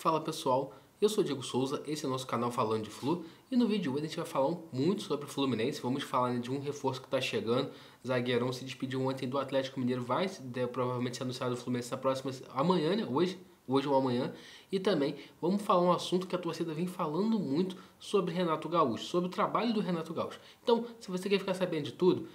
Fala pessoal, eu sou o Diego Souza, esse é o nosso canal Falando de Flu e no vídeo de hoje a gente vai falar muito sobre o Fluminense. Vamos falar de um reforço que está chegando. Zagueirão se despediu ontem do Atlético Mineiro, deve provavelmente ser anunciado o Fluminense na próxima amanhã, né? Hoje ou amanhã. E também vamos falar um assunto que a torcida vem falando muito sobre Renato Gaúcho, sobre o trabalho do Renato Gaúcho. Então, se você quer ficar sabendo de tudo,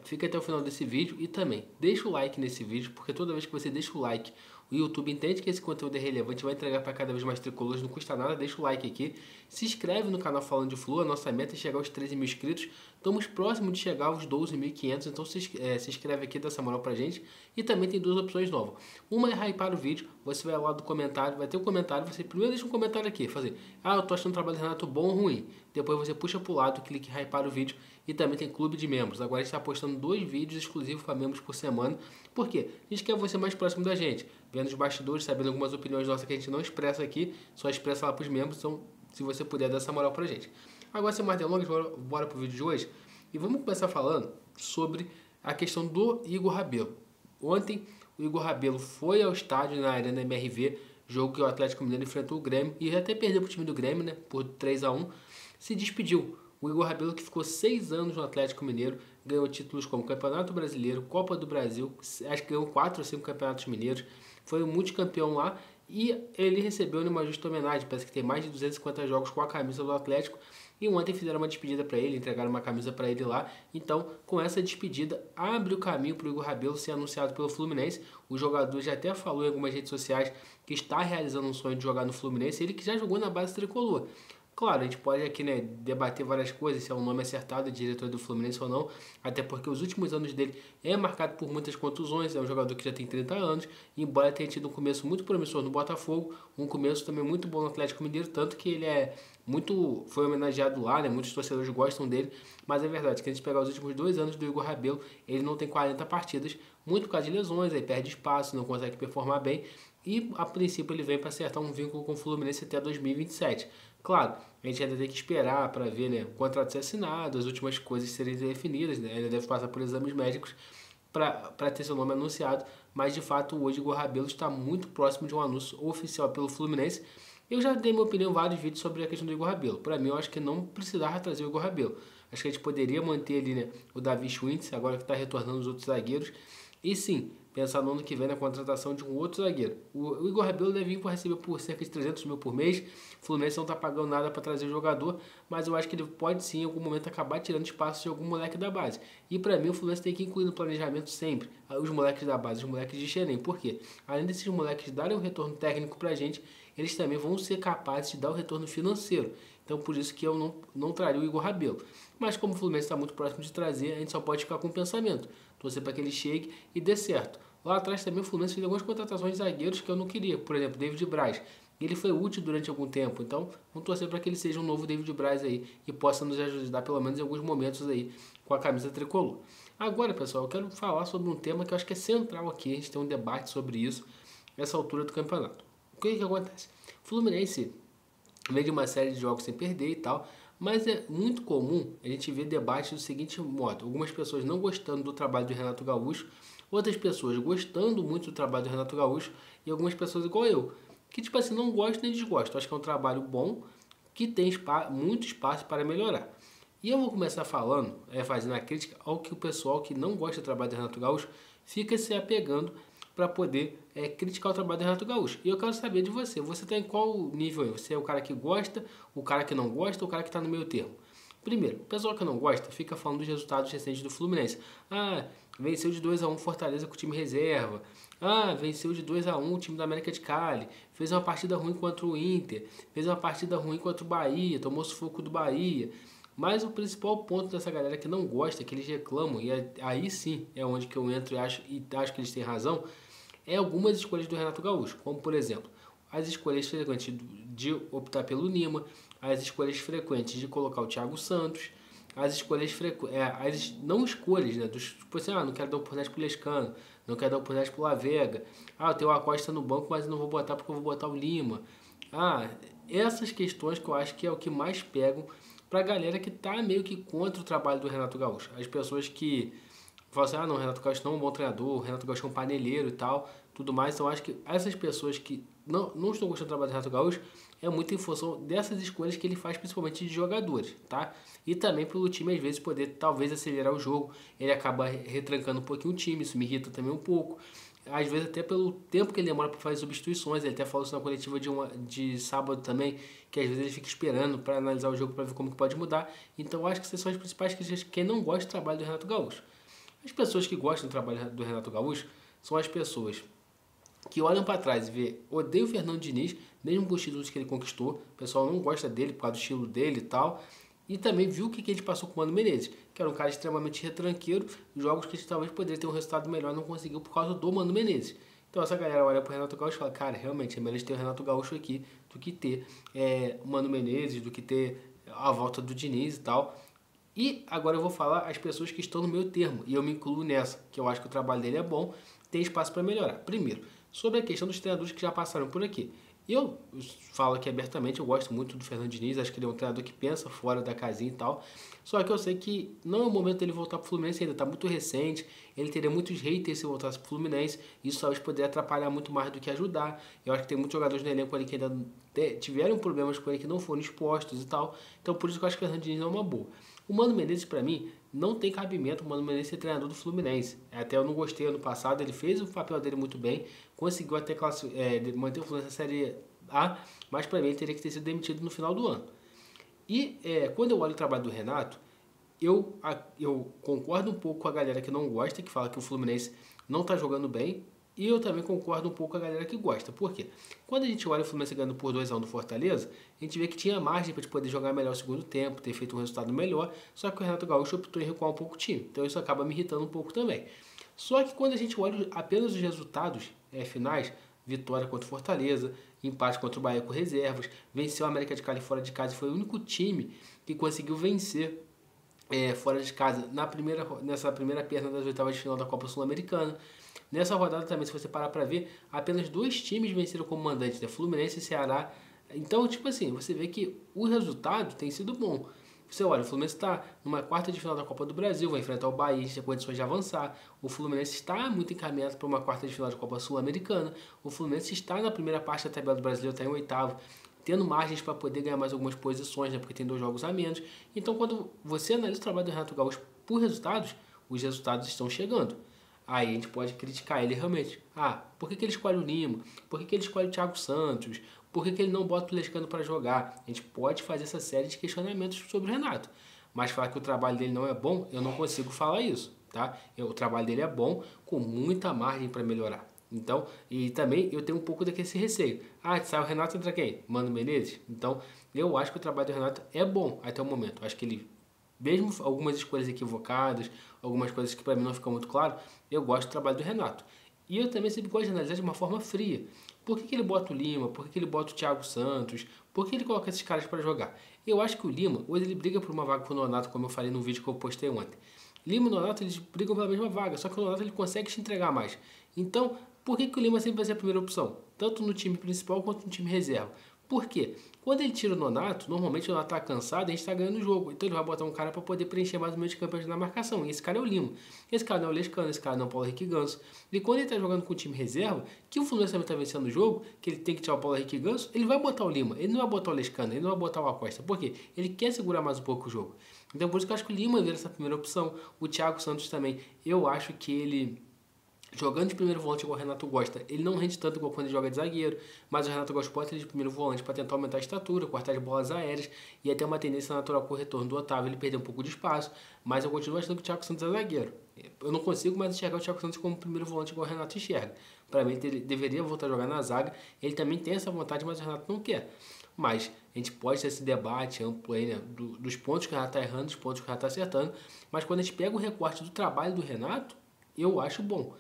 fica até o final desse vídeo e também deixa o like nesse vídeo, porque toda vez que você deixa o like, o YouTube entende que esse conteúdo é relevante, vai entregar para cada vez mais tricolores, não custa nada, deixa o like aqui. Se inscreve no canal Falando de Flu, a nossa meta é chegar aos 13 mil inscritos. Estamos próximos de chegar aos 12.500, então se inscreve aqui, dá essa moral pra gente. E também tem duas opções novas. Uma é hypar o vídeo, você vai lá do comentário, vai ter um comentário, você primeiro deixa um comentário aqui, fazer, eu tô achando o trabalho do Renato bom ou ruim. Depois você puxa pro lado, clique em hypar o vídeo e também tem clube de membros. Agora a gente está postando 2 vídeos exclusivos para membros por semana. Por quê? A gente quer você mais próximo da gente, vendo os bastidores, sabendo algumas opiniões nossas que a gente não expressa aqui, só expressa lá pros membros, então se você puder dar essa moral pra gente. Agora, sem mais delongas, bora pro vídeo de hoje. E vamos começar falando sobre a questão do Igor Rabelo. Ontem, o Igor Rabelo foi ao estádio na Arena MRV, jogo que o Atlético Mineiro enfrentou o Grêmio, e até perdeu pro time do Grêmio, né, por 3-1, se despediu. O Igor Rabelo, que ficou 6 anos no Atlético Mineiro, ganhou títulos como Campeonato Brasileiro, Copa do Brasil, acho que ganhou 4 ou 5 campeonatos mineiros, foi um multicampeão lá, e ele recebeu uma justa homenagem, parece que tem mais de 250 jogos com a camisa do Atlético, e ontem fizeram uma despedida para ele, entregaram uma camisa para ele lá. Então, com essa despedida, abre o caminho para o Igor Rabelo ser anunciado pelo Fluminense. O jogador já até falou em algumas redes sociais que está realizando um sonho de jogar no Fluminense, ele que já jogou na base tricolor. Claro, a gente pode aqui, né, debater várias coisas, se é um nome acertado de diretor do Fluminense ou não, até porque os últimos anos dele é marcado por muitas contusões, é um jogador que já tem 30 anos, embora tenha tido um começo muito promissor no Botafogo, um começo também muito bom no Atlético Mineiro, tanto que ele foi homenageado lá, né, muitos torcedores gostam dele, mas é verdade que a gente pegar os últimos 2 anos do Igor Rabelo, ele não tem 40 partidas, muito por causa de lesões, aí perde espaço, não consegue performar bem, e a princípio ele vem para acertar um vínculo com o Fluminense até 2027. Claro, a gente ainda tem que esperar para ver, né, o contrato ser assinado, as últimas coisas serem definidas, né, ainda deve passar por exames médicos para ter seu nome anunciado, mas de fato hoje o Igor Rabelo está muito próximo de um anúncio oficial pelo Fluminense. Eu já dei minha opinião em vários vídeos sobre a questão do Igor Rabelo. Para mim, eu acho que não precisava trazer o Igor Rabelo. Acho que a gente poderia manter ali, né, o Davi Schwintz, agora que está retornando os outros zagueiros. E sim, pensar no ano que vem na contratação de um outro zagueiro. O Igor Rabelo deve vir para receber por cerca de 300 mil por mês. O Fluminense não está pagando nada para trazer o jogador, mas eu acho que ele pode sim em algum momento acabar tirando espaço de algum moleque da base. E para mim o Fluminense tem que incluir no planejamento sempre os moleques da base, os moleques de Xerém. Por quê? Além desses moleques darem um retorno técnico para a gente, eles também vão ser capazes de dar o retorno financeiro. Então por isso que eu não traria o Igor Rabelo. Mas como o Fluminense está muito próximo de trazer, a gente só pode ficar com o pensamento. Torcer para que ele chegue e dê certo. Lá atrás também o Fluminense fez algumas contratações de zagueiros que eu não queria. Por exemplo, David Braz. Ele foi útil durante algum tempo, então vamos torcer para que ele seja um novo David Braz aí e possa nos ajudar pelo menos em alguns momentos aí com a camisa tricolor. Agora, pessoal, eu quero falar sobre um tema que eu acho que é central aqui, a gente tem um debate sobre isso nessa altura do campeonato. O que acontece? O Fluminense vem de uma série de jogos sem perder e tal, mas é muito comum a gente ver debates do seguinte modo: algumas pessoas não gostando do trabalho do Renato Gaúcho, outras pessoas gostando muito do trabalho do Renato Gaúcho e algumas pessoas igual eu, que tipo assim, não gostam nem desgostam. Acho que é um trabalho bom, que tem muito espaço para melhorar. E eu vou começar falando, fazendo a crítica ao que o pessoal que não gosta do trabalho do Renato Gaúcho fica se apegando para poder criticar o trabalho do Renato Gaúcho. E eu quero saber de você. Você está em qual nível aí? Você é o cara que gosta, o cara que não gosta, ou o cara que está no meio termo? Primeiro, o pessoal que não gosta fica falando dos resultados recentes do Fluminense. Venceu de 2-1 Fortaleza com o time reserva. Venceu de 2-1 o time da América de Cali. Fez uma partida ruim contra o Inter. Fez uma partida ruim contra o Bahia. Tomou sufoco do Bahia. Mas o principal ponto dessa galera que não gosta, que eles reclamam, e aí sim é onde que eu entro e acho que eles têm razão, é algumas escolhas do Renato Gaúcho, como por exemplo, as escolhas frequentes de optar pelo Lima, as escolhas frequentes de colocar o Thiago Santos, as escolhas frequentes, não escolhas, né, tipo assim, não quero dar oportunidade pro Lescano, não quero dar oportunidade pro Lavega, eu tenho o Acosta no banco, mas eu não vou botar porque eu vou botar o Lima. Essas questões que eu acho que é o que mais pegam pra galera que tá meio que contra o trabalho do Renato Gaúcho. As pessoas que falam assim, não, o Renato Gaúcho não é um bom treinador, o Renato Gaúcho é um paneleiro e tal, tudo mais. Então acho que essas pessoas que não estou gostando do trabalho do Renato Gaúcho é muito em função dessas escolhas que ele faz, principalmente de jogadores, tá? E também pelo time, às vezes, poder talvez acelerar o jogo, ele acaba retrancando um pouquinho o time, isso me irrita também um pouco. Às vezes até pelo tempo que ele demora para fazer substituições, ele até falou isso na coletiva de sábado também, que às vezes ele fica esperando para analisar o jogo para ver como que pode mudar. Então eu acho que essas são as principais críticas de quem não gosta do trabalho do Renato Gaúcho. As pessoas que gostam do trabalho do Renato Gaúcho são as pessoas que olham para trás e vê, odeia o Fernando Diniz, mesmo com os títulos que ele conquistou, o pessoal não gosta dele por causa do estilo dele e tal, e também viu o que ele passou com o Mano Menezes, que era um cara extremamente retranqueiro, jogos que talvez poderia ter um resultado melhor, não conseguiu por causa do Mano Menezes. Então essa galera olha pro Renato Gaúcho e fala, cara, realmente é melhor ter o Renato Gaúcho aqui do que ter o Mano Menezes, do que ter a volta do Diniz e tal. E agora eu vou falar as pessoas que estão no meio termo, e eu me incluo nessa, que eu acho que o trabalho dele é bom, tem espaço para melhorar. Primeiro, sobre a questão dos treinadores que já passaram por aqui. Eu falo aqui abertamente, eu gosto muito do Fernando Diniz, acho que ele é um treinador que pensa fora da casinha e tal. Só que eu sei que não é o momento dele voltar pro Fluminense ainda, está muito recente. Ele teria muitos haters se voltasse pro Fluminense. Isso talvez poderia atrapalhar muito mais do que ajudar. Eu acho que tem muitos jogadores no elenco ali que ainda tiveram problemas com ele que não foram expostos e tal. Então por isso que eu acho que o Fernando Diniz não é uma boa. O Mano Menezes, para mim, não tem cabimento o Mano Menezes ser treinador do Fluminense. Até eu não gostei ano passado, ele fez o papel dele muito bem, conseguiu até manter o Fluminense na Série A, mas para mim ele teria que ter sido demitido no final do ano. E quando eu olho o trabalho do Renato, eu concordo um pouco com a galera que não gosta, que fala que o Fluminense não está jogando bem, e eu também concordo um pouco com a galera que gosta. Por quê? Quando a gente olha o Fluminense ganhando por 2-1 do Fortaleza, a gente vê que tinha margem para poder jogar melhor o segundo tempo, ter feito um resultado melhor, só que o Renato Gaúcho optou em recuar um pouco o time. Então isso acaba me irritando um pouco também. Só que quando a gente olha apenas os resultados finais, vitória contra o Fortaleza, empate contra o Bahia com reservas, venceu a América de Cali fora de casa e foi o único time que conseguiu vencer fora de casa nessa primeira perna das oitavas de final da Copa Sul-Americana. Nessa rodada também, se você parar para ver, apenas 2 times venceram como mandantes, Fluminense e Ceará. Então, tipo assim, você vê que o resultado tem sido bom. Você olha, o Fluminense está numa quarta de final da Copa do Brasil, vai enfrentar o Bahia, tem condições de avançar. O Fluminense está muito encaminhado para uma quarta de final da Copa Sul-Americana. O Fluminense está na primeira parte da tabela do Brasileiro, está em oitavo, tendo margens para poder ganhar mais algumas posições, né, porque tem 2 jogos a menos. Então, quando você analisa o trabalho do Renato Gaúcho por resultados, os resultados estão chegando. Aí a gente pode criticar ele realmente. Por que ele escolhe o Lima? Por que ele escolhe o Thiago Santos? Por que ele não bota o Lescano para jogar? A gente pode fazer essa série de questionamentos sobre o Renato. Mas falar que o trabalho dele não é bom, eu não consigo falar isso. Tá? O trabalho dele é bom, com muita margem para melhorar. Então, e também eu tenho um pouco daquele receio. Sai o Renato, entra quem? Mano Menezes? Então, eu acho que o trabalho do Renato é bom até o momento. Eu acho que ele, mesmo algumas escolhas equivocadas, algumas coisas que para mim não ficam muito claro, eu gosto do trabalho do Renato. E eu também sempre gosto de analisar de uma forma fria. Por que ele bota o Lima? Por que ele bota o Thiago Santos? Por que ele coloca esses caras para jogar? Eu acho que o Lima, hoje ele briga por uma vaga com o Nonato, como eu falei no vídeo que eu postei ontem. Lima e Nonato, eles brigam pela mesma vaga, só que o Nonato ele consegue te entregar mais. Então, por que o Lima sempre vai ser a primeira opção? Tanto no time principal quanto no time reserva. Por quê? Quando ele tira o Nonato, normalmente o Nonato está cansado e a gente está ganhando o jogo. Então ele vai botar um cara para poder preencher mais o meio de campo na marcação. E esse cara é o Lima. Esse cara não é o Lescano, esse cara não é o Paulo Henrique Ganso. E quando ele está jogando com o time reserva, que o Fluminense também está vencendo o jogo, que ele tem que tirar o Paulo Henrique Ganso, ele vai botar o Lima. Ele não vai botar o Lescano, ele não vai botar o Acosta. Por quê? Ele quer segurar mais um pouco o jogo. Então por isso que eu acho que o Lima vira essa primeira opção. O Thiago Santos também. Eu acho que ele, jogando de primeiro volante igual o Renato gosta, ele não rende tanto igual quando ele joga de zagueiro, mas o Renato gosta bota ele de primeiro volante para tentar aumentar a estatura, cortar as bolas aéreas e até uma tendência natural com o retorno do Otávio, ele perder um pouco de espaço, mas eu continuo achando que o Thiago Santos é zagueiro. Eu não consigo mais enxergar o Thiago Santos como primeiro volante igual o Renato enxerga. Para mim ele deveria voltar a jogar na zaga, ele também tem essa vontade, mas o Renato não quer. Mas a gente pode ter esse debate amplo aí, né, dos pontos que o Renato está errando, dos pontos que o Renato está acertando, mas quando a gente pega o recorte do trabalho do Renato, eu acho bom.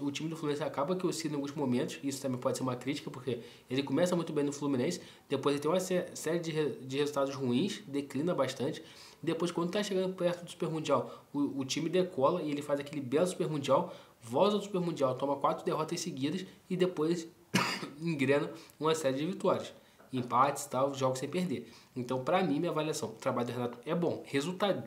O time do Fluminense acaba que oscila em alguns momentos, isso também pode ser uma crítica, porque ele começa muito bem no Fluminense, depois ele tem uma série de resultados ruins, declina bastante, depois quando está chegando perto do Super Mundial, o time decola e ele faz aquele belo Super Mundial, volta ao Super Mundial, toma 4 derrotas seguidas e depois engrena uma série de vitórias, empates e tal, jogos sem perder. Então, para mim, minha avaliação, o trabalho do Renato é bom, resultado.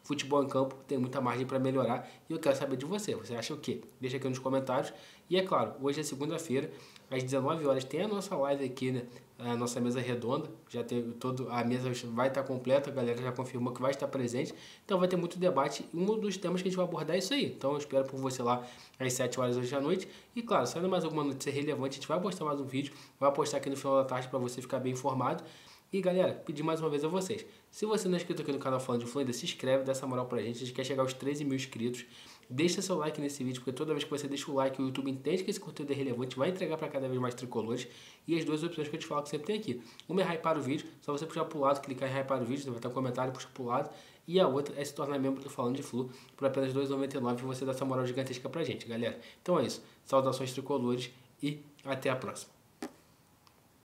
Futebol em campo tem muita margem para melhorar e eu quero saber de você. Você acha o quê? Deixa aqui nos comentários. E é claro, hoje é segunda-feira, às 19 horas tem a nossa live aqui, né? A nossa mesa redonda, já tem a mesa vai estar completa, a galera já confirmou que vai estar presente, então vai ter muito debate. Um dos temas que a gente vai abordar é isso aí, então eu espero por você lá às 7 horas hoje à noite. E claro, saindo mais alguma notícia relevante, a gente vai postar mais um vídeo, vai postar aqui no final da tarde para você ficar bem informado. E galera, pedir mais uma vez a vocês, se você não é inscrito aqui no canal Falando de Flu, ainda se inscreve, dá essa moral pra gente, a gente quer chegar aos 13 mil inscritos. Deixa seu like nesse vídeo, porque toda vez que você deixa o like, o YouTube entende que esse conteúdo é relevante, vai entregar para cada vez mais tricolores. E as duas opções que eu te falo que sempre tem aqui. Uma é hypar o vídeo, só você puxar pro lado, clicar em hypar o vídeo, vai ter um comentário, puxa pro lado. E a outra é se tornar membro do Falando de Flu por apenas R$ 2,99 e você dá essa moral gigantesca pra gente, galera. Então é isso. Saudações tricolores e até a próxima.